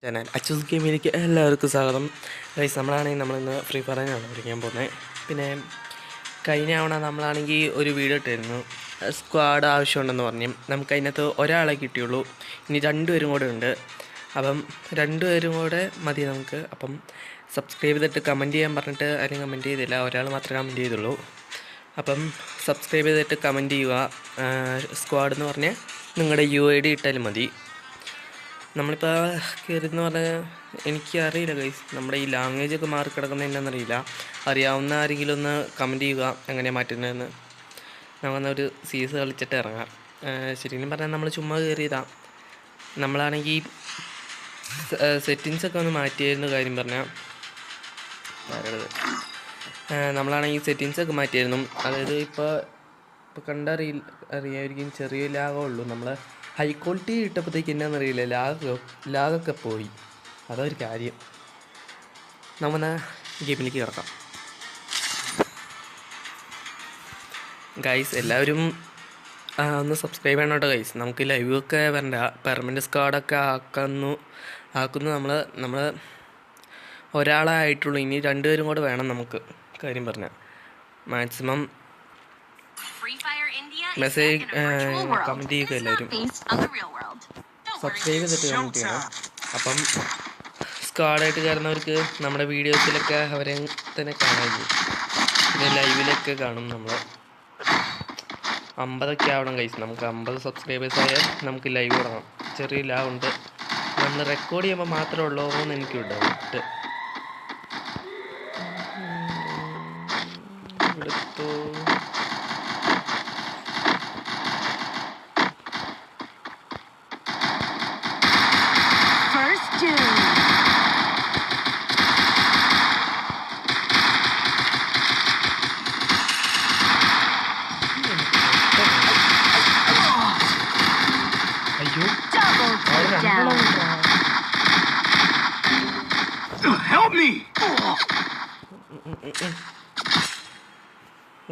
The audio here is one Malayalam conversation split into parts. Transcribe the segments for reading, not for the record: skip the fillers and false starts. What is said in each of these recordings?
ചാനൽ അച്ചൂസ് ഗെയിമിലേക്ക് എല്ലാവർക്കും സ്വാഗതം. ഗൈസ്, നമ്മളിന്ന് ഫ്രീ ഫയറിനാണ് കളിക്കാൻ പോകുന്നത്. പിന്നെ കഴിഞ്ഞ തവണ നമ്മളാണെങ്കിൽ ഒരു വീഡിയോ ഇട്ടിരുന്നു, സ്ക്വാഡ് ആവശ്യമുണ്ടെന്ന് പറഞ്ഞ്. നമുക്ക് അതിനകത്ത് ഒരാളെ കിട്ടിയുള്ളൂ, ഇനി രണ്ടുപേരും കൂടെ ഉണ്ട്. അപ്പം രണ്ടുപേരും കൂടെ മതി നമുക്ക്. അപ്പം സബ്സ്ക്രൈബ് ചെയ്തിട്ട് കമൻറ്റ് ചെയ്യാൻ പറഞ്ഞിട്ട് ആരും കമൻറ്റ് ചെയ്തില്ല, ഒരാൾ മാത്രമേ കമൻറ്റ് ചെയ്തുള്ളൂ. അപ്പം സബ്സ്ക്രൈബ് ചെയ്തിട്ട് കമൻറ്റ് ചെയ്യുക. സ്ക്വാഡ് എന്ന് പറഞ്ഞാൽ നിങ്ങളുടെ UID ഇട്ടാലും മതി. നമ്മളിപ്പോൾ കയറിയെന്ന് പറഞ്ഞാൽ എനിക്കറിയില്ല ഗൈസ്, നമ്മുടെ ഈ ലാംഗ്വേജൊക്കെ മാറി കിടക്കുന്നത് എന്നാണെന്നറിയില്ല. അറിയാവുന്ന ആരെങ്കിലും ഒന്ന് കമൻറ്റ് ചെയ്യുക എങ്ങനെയാണ് മാറ്റുന്നതെന്ന്. നമുക്കൊന്നൊരു സീസ് കളിച്ചിട്ട് ഇറങ്ങാം. ശരിക്കും പറഞ്ഞാൽ നമ്മൾ ചുമ്മാ കയറിയതാണ്. നമ്മളാണെങ്കിൽ സെറ്റിങ്സൊക്കെ ഒന്ന് മാറ്റിയായിരുന്നു. കാര്യം പറഞ്ഞാൽ നമ്മളാണെങ്കിൽ സെറ്റിങ്സൊക്കെ മാറ്റിയായിരുന്നു. അതായത് ഇപ്പോൾ അറിയാമായിരിക്കും, ചെറിയ ലാഗമുള്ളൂ. നമ്മൾ ഹൈ ക്വാളിറ്റി ഇട്ടപ്പോഴത്തേക്ക് എന്നാന്നറിയില്ല, ലാഗൊക്കെ പോയി. അതൊരു കാര്യം. നമ്മ ഗെയിമിലേക്ക് കിടക്കാം. ഗൈസ്, എല്ലാവരും ഒന്ന് സബ്സ്ക്രൈബ് ചെയ്യണം കേട്ടോ ഗൈസ്. നമുക്ക് ലൈവൊക്കെ വരണ്ട, പെർമനൻറ്റ് സ്ക്വാഡൊക്കെ ആക്കുന്നു നമ്മൾ ഒരാളായിട്ടുള്ളൂ, ഇനി രണ്ടുപേരും കൂടെ വേണം നമുക്ക്. കാര്യം പറഞ്ഞാൽ മാക്സിമം മെസ്സേജ് കമൻറ്റ് ചെയ്യുക. എല്ലാവരും സബ്സ്ക്രൈബ് ചെയ്തിട്ട് കമൻറ്റ് ചെയ്യണം. അപ്പം സ്ക്വാഡായിട്ട് കയറുന്നവർക്ക് നമ്മുടെ വീഡിയോസിലൊക്കെ അവരെ തന്നെ കാണാമായിരിക്കും. പിന്നെ ലൈവിലൊക്കെ കാണും. നമ്മൾ 50 ആവണം ഗൈസ്. നമുക്ക് 50 സബ്സ്ക്രൈബേഴ്സ് ആയാൽ നമുക്ക് ലൈവ് തുടങ്ങാം. ചെറിയ ലാഗുണ്ട്, നമ്മൾ റെക്കോർഡ് ചെയ്യുമ്പോൾ മാത്രമേ ഉള്ളൂ എന്ന് എനിക്ക് ഡൗട്ട്. ഇവിടുത്തെ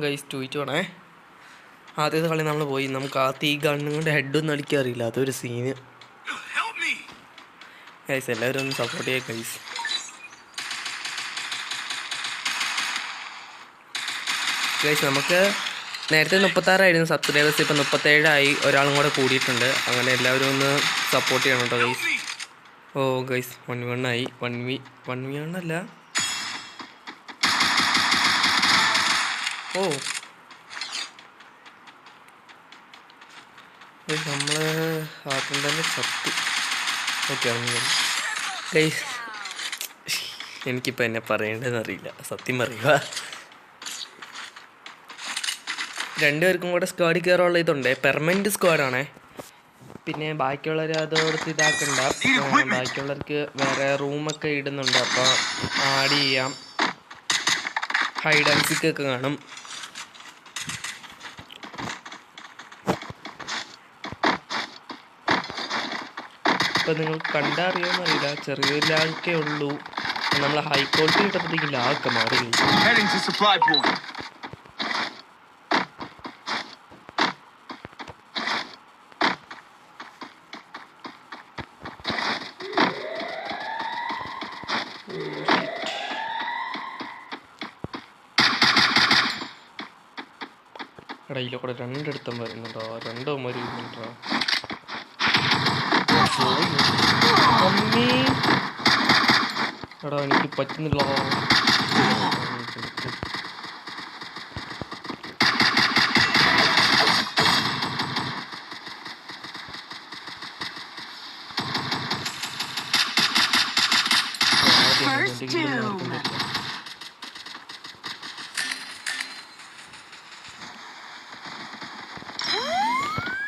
ഗൈസ് 2-2 ആണേ. ആദ്യത്തെ കളി നമ്മൾ പോയി. നമുക്ക് ആദ്യം ഈ ഗണ്ണും കൊണ്ട് ഹെഡൊന്നും അടിക്കാറില്ല, അതൊരു സീന്. ഗൈസ്, എല്ലാവരും ഒന്ന് സപ്പോർട്ട് ചെയ്യുക ഗൈസ്. ഗൈസ്, നമുക്ക് നേരത്തെ 36 സബ്സ്ക്രൈബേഴ്സ്, ഇപ്പം 37 ഒരാളും കൂടെ കൂടിയിട്ടുണ്ട്. അങ്ങനെ എല്ലാവരും ഒന്ന് സപ്പോർട്ട് ചെയ്യണം കേട്ടോ ഗൈസ്. ഓ ഗൈസ്, 1v1 1v1 അല്ല. ഓ നമ്മൾ ആദ്യം തന്നെ ചത്തു. ഓക്കെ ഗൈസ്, എനിക്കിപ്പോൾ എന്നെ പറയേണ്ടതെന്ന് അറിയില്ല, സത്യം പറയുക. രണ്ടുപേർക്കും കൂടെ സ്ക്വാഡിൽ കയറാനുള്ള ഇതുണ്ട്, പെർമനൻറ്റ് സ്ക്വാഡാണേ. പിന്നെ ബാക്കിയുള്ളവർ അതോടത്ത് ഇതാക്കണ്ട, ബാക്കിയുള്ളവർക്ക് വേറെ റൂമൊക്കെ ഇടുന്നുണ്ട്, അപ്പോൾ ആഡ് ചെയ്യാം. ഹൈഡ് ആൻഡ് സീക്ക് ഒക്കെ കാണും. ഇപ്പം നിങ്ങൾ കണ്ടറിയാമെന്നറിയില്ല, ചെറിയൊരു ലാഗൊക്കെ ഉള്ളൂ. നമ്മൾ ഹൈ ക്വാളിറ്റി ഇട്ടപ്പോഴത്തേക്കും ലാഗൊക്കെ മാറി. ഇടയിലെ കൂടെ രണ്ടിടത്തും വരുന്നുണ്ടോ, രണ്ടോമാര് വരുന്നുണ്ടോ? എടാ, എനിക്ക് പറ്റുന്നില്ല.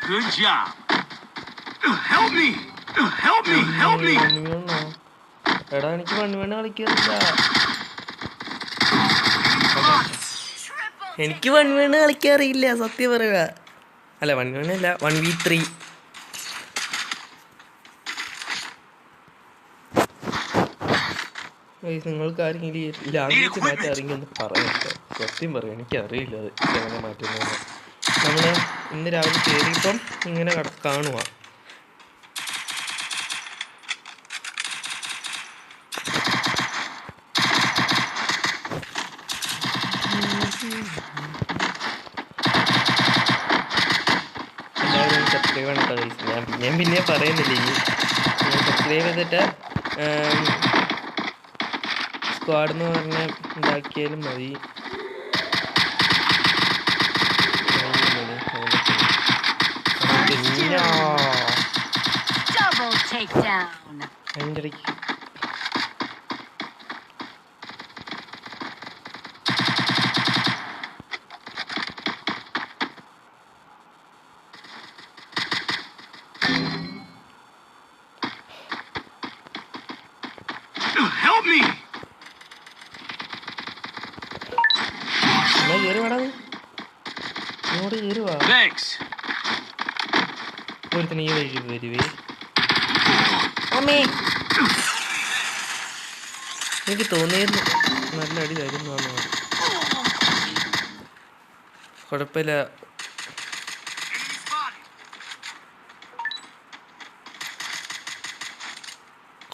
Good job. Help me. Help me. എടാ, എനിക്ക് 1v1 കളിക്കാറില്ല. എനിക്ക് 1v1 കളിക്കാറില്ല, സത്യം പറയുക. അല്ല, 1v1 അല്ല, 1v3. നിങ്ങൾക്ക് ആരെങ്കിലും ലാംഗ്വേജ് മാറ്റാൻ അറിയുമെന്ന് പറയാം. സത്യം പറയാം, എനിക്കറിയില്ല അത് എങ്ങനെ മാറ്റുന്നതെന്ന്. നമ്മൾ ഇന്ന് രാവിലെ കയറിയപ്പം ഇങ്ങനെ കാണുക. ആണ് കേട്ടോ ഗൈസ്. ഞാൻ പിന്നെ പറയുന്നില്ല ഇനി. സബ്സ്ക്രൈബ് ചെയ്തിട്ട് സ്ക്വാഡ് എന്ന് പറഞ്ഞ ഉണ്ടാക്കിയാലും മതി. അതിൻ്റെ ഇടയ്ക്ക് Help me! എന്നാ കയറി വേടാ നീ ഇങ്ങോട്ട് കയറി വാ. Thanks. ഒരുത്തിന് ഈ വഴി വരുവേ. അമ്മേ എനിക്ക് തോന്നിയിരുന്നു നല്ല അടി തരുന്നു. കുഴപ്പമില്ല.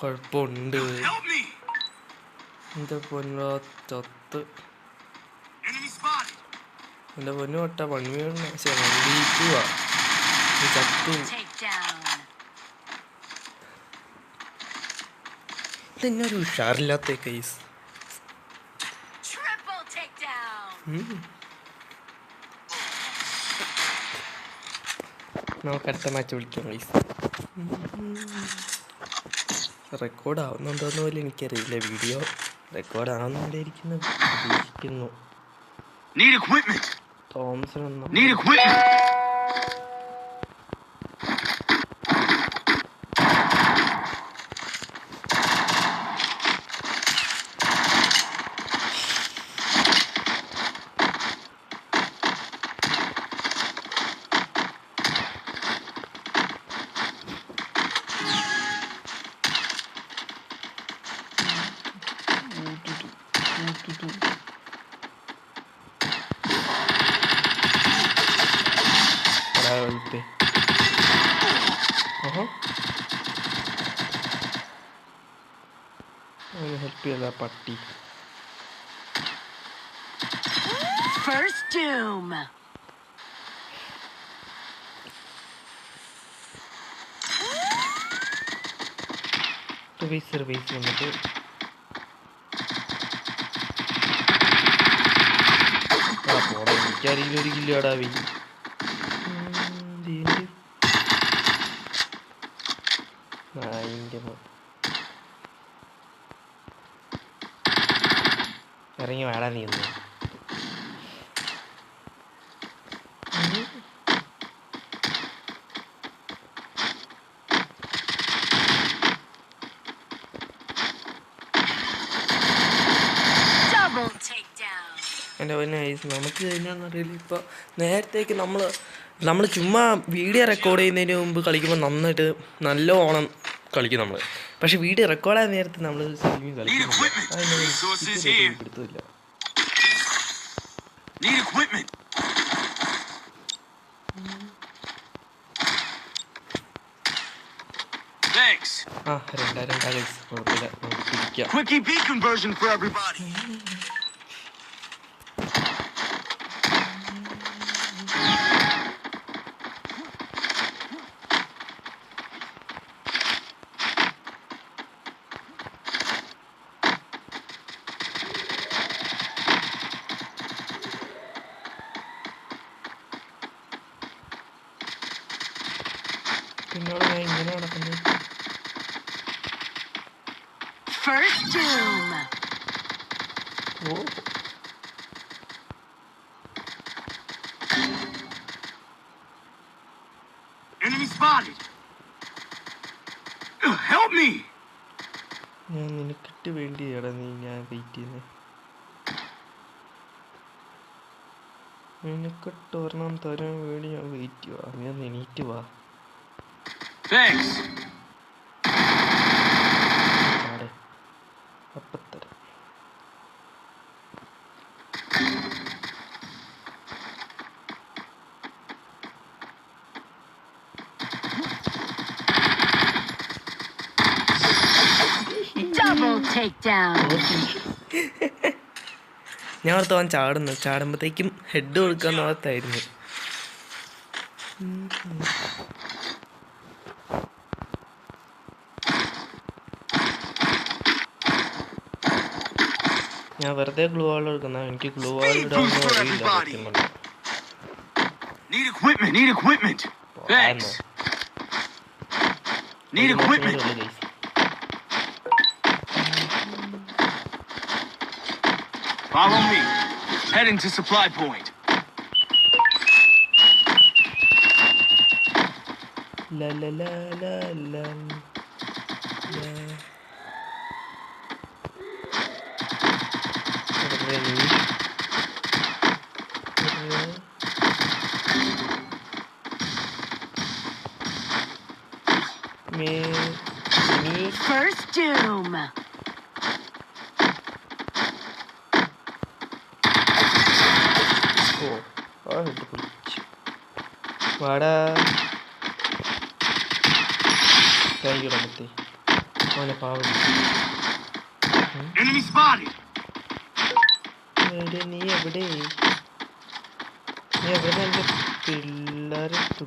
കുഴപ്പമുണ്ട്. Help me! എൻ്റെ പൊന്നോ ചത്ത്. Enemy spotted. എൻ്റെ പൊന്നു തൊട്ട പണിവീണ വണ്ടിക്കുവാ ചത്തു. ഇതെന്നെ ഒരു ഉഷാറില്ലാത്ത കേസ്. നമുക്ക് അടുത്ത മാച്ച് വിളിക്കാം ഗൈസ്. റെക്കോർഡ് ആവുന്നുണ്ടോന്ന് പോലും എനിക്കറിയില്ല. വീഡിയോ റെക്കോർഡ് ആവുന്നുണ്ടായിരിക്കുന്നു പ്രതീക്ഷിക്കുന്നു. Need equipment. Thomson Need equipment. Help ചെയ്യല പട്ടി. First doom. സർവീസ് വന്നിട്ട് പോടാ. എനിക്കറിയില്ല ഒരു കില്ലാടാ വി. ഇറങ്ങി വേടാ നീ ഒന്ന്. എൻ്റെ പിന്നെ നമുക്ക് എന്നാന്ന് അറിയില്ല. ഇപ്പോൾ നേരത്തേക്ക് നമ്മൾ ചുമ്മാ വീഡിയോ റെക്കോർഡ് ചെയ്യുന്നതിന് മുമ്പ് കളിക്കുമ്പോൾ നന്നായിട്ട് നല്ല ഓണം കളിക്കും നമ്മൾ. പക്ഷെ വീഡിയോ റെക്കോർഡായ നേരത്തെ നമ്മൾ കളിക്കില്ല. Need equipment. Thanks. രണ്ടാ കുഴപ്പമില്ല. Quickie beat conversion for everybody. പിന്നോട് ഞാൻ ഇങ്ങനെ നടക്കുന്നത്. First doom. Enemy spotted. Help me. ഞാൻ നിനക്കിട്ട് വേണ്ടിയാടാ ഞാൻ വെയിറ്റ് ചെയ്യുന്നത്. നിനക്കിട്ട് ഒരെണ്ണം തരാൻ വേണ്ടി ഞാൻ വെയിറ്റ് ചെയ്യുക. ഞാൻ എണീറ്റ് വാ. Thanks. അപ്പത്തരം Double takedown. ഞാൻ ഓർത്തവൻ ചാടുമ്പോഴത്തേക്കും ഹെഡ് കൊടുക്കാന്ന് ഓർത്തായിരുന്നു. ഞാൻ വെറുതെ ഗ്ലൂ വാൾ എടുക്കുന്ന എനിക്ക് glue wall Speed boost ഇടാനൊന്നും for അറിയില്ല everybody. സത്യം പറഞ്ഞാൽ. Need equipment. Need equipment. Thanks. Need ഒരു മാസം equipment. കൂടെ ഉള്ളു guys. Follow me. Heading to supply point. La la la la la la. Me First doom. ഓ ആ ഹെഡ് പൊളിച്ചു വാടാ കഴിയൂടാ മത്തി അവനെ പാവം Enemy spotted. നീ എവിടെ എൻ്റെ പിള്ളേരെ ഇട്ടു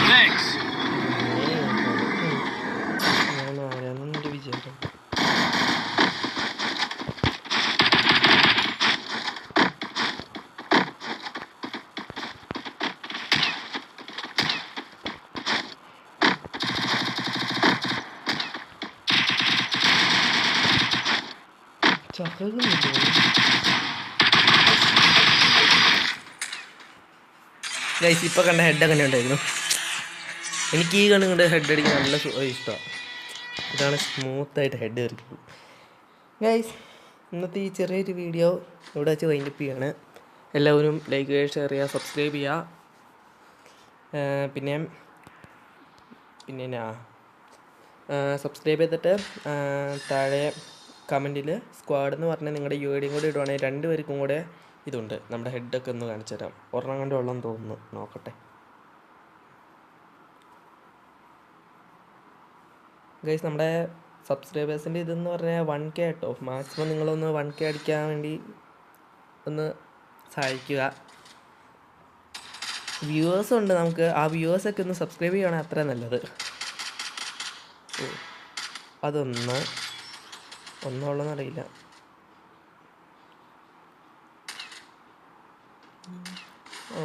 Thanks. ഞാൻ ആരാണെന്നെ വിചാരം ചകകുന്നില്ല ഗൈസ് ഇപ്പം കണ്ട ഹെഡ് അങ്ങനെ ഉണ്ടായിരുന്നു എനിക്ക് ഈ കണ്ണുകൊണ്ട് ഹെഡ് അടിക്കാൻ നല്ല ഇഷ്ടമാണ് ഇതാണ് സ്മൂത്തായിട്ട് ഹെഡ് കയറിക്കുള്ളൂ ഗൈസ് ഇന്നത്തെ ഈ ചെറിയൊരു വീഡിയോ ഇവിടെ വെച്ച് വൈൻഡപ്പ് ചെയ്യാണ് എല്ലാവരും ലൈക്ക് ചെയ്യുക ഷെയർ ചെയ്യുക സബ്സ്ക്രൈബ് ചെയ്യുക പിന്നെ സബ്സ്ക്രൈബ് ചെയ്തിട്ട് താഴെ കമൻറ്റിൽ സ്ക്വാഡ് എന്ന് പറഞ്ഞാൽ നിങ്ങളുടെ യു ഐ ഡിയും കൂടി ഇടുവാണെങ്കിൽ രണ്ടുപേർക്കും കൂടെ ഇതുണ്ട് നമ്മുടെ ഹെഡൊക്കെ ഒന്ന് കാണിച്ചു തരാം ഒരെണ്ണം കണ്ട് ഉള്ളതെന്ന് തോന്നുന്നു നോക്കട്ടെ ഗൈസ് നമ്മുടെ സബ്സ്ക്രൈബേഴ്സിൻ്റെ ഇതെന്ന് പറഞ്ഞാൽ 1K കേട്ടോ മാക്സിമം നിങ്ങളൊന്ന് 1K അടിക്കാൻ വേണ്ടി ഒന്ന് സഹായിക്കുക വ്യൂവേഴ്സും ഉണ്ട് നമുക്ക് ആ വ്യൂവേഴ്സൊക്കെ ഒന്ന് സബ്സ്ക്രൈബ് ചെയ്യുകയാണെങ്കിൽ അത്ര നല്ലത് ഓ ഒന്നുള്ളതെന്ന് അറിയില്ല ഓ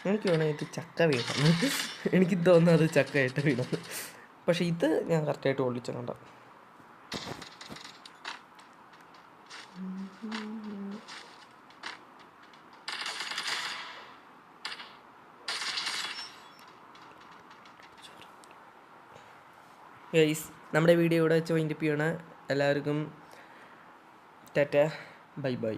എനിക്ക് വേണം ഇത് ചക്ക വീണാണ് എനിക്ക് തോന്നുന്നത് അത് ചക്കയായിട്ട് വീണത് പക്ഷെ ഇത് ഞാൻ കറക്റ്റായിട്ട് ഒളിച്ചിട്ടുണ്ട് ഗൈസ് നമ്മുടെ വീഡിയോ ഇവിടെ വെച്ച് വൈൻഡപ്പ് ചെയ്യണം എല്ലാവർക്കും ടാറ്റ ബൈ ബൈ